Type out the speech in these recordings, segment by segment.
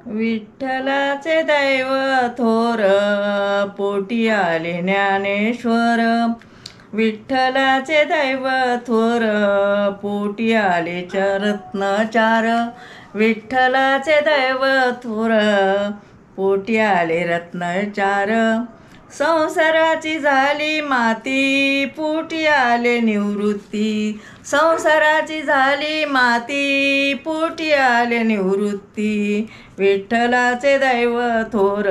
विठ्ठलाचे दैव थोर, पोटी आले ज्ञानेश्वर. विठ्ठलाचे दैव थोर, पोटी आले रत्नचार. विठ्ठलाचे दैव थोर, पोटी आले रत्नचार. संसाराची झाली माती, पोटी आले निवृत्ती. संसाराची झाली माती, पोटी आले निवृत्ती. विठ्ठलाचे दैव थोर,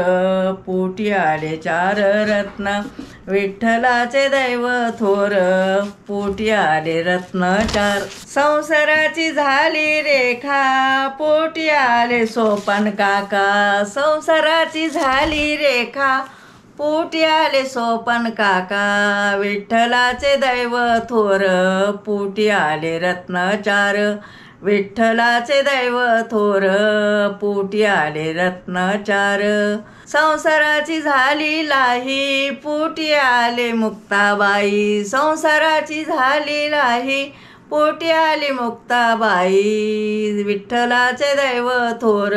पोटी आले चार रत्न. विठ्ठलाचे दैव थोर, पोटी आले रत्नचार. संसाराची झाली रेखा, पोटी आले सोपन काका. संसाराची झाली रेखा, पोटी आले सोपन काका. विठ्ठलाचे दैव थोर, पोटी आले रत्नचार. विठ्ठलाचे दैव थोर, पोटी आले रत्नचार. संसाराची झाली लाही, पोटी आले मुक्ताबाई. संसाराची झाली लाही, पोटी आली मुक्ताबाई. विठ्ठलाचे दैव थोर,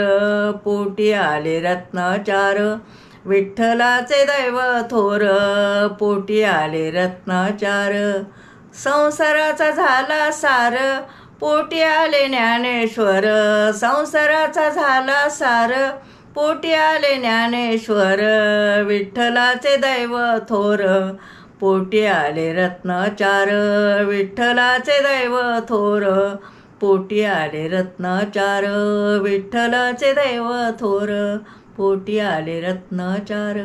पोटी आले रत्नचार. विठ्ठलाचे दैव थोर, पोटी आले रत्नचार. संसाराचा झाला सार, पोटी आले ज्ञानेश्वर. संसाराचा झाला सार, पोटी आले ज्ञानेश्वर. विठ्ठलाचे दैव थोर, पोटी आले रत्नचार. विठ्ठलाचे दैव थोर, पोटी आले रत्नचार. विठ्ठलाचे दैव थोर, पोटी आले रत्नचार.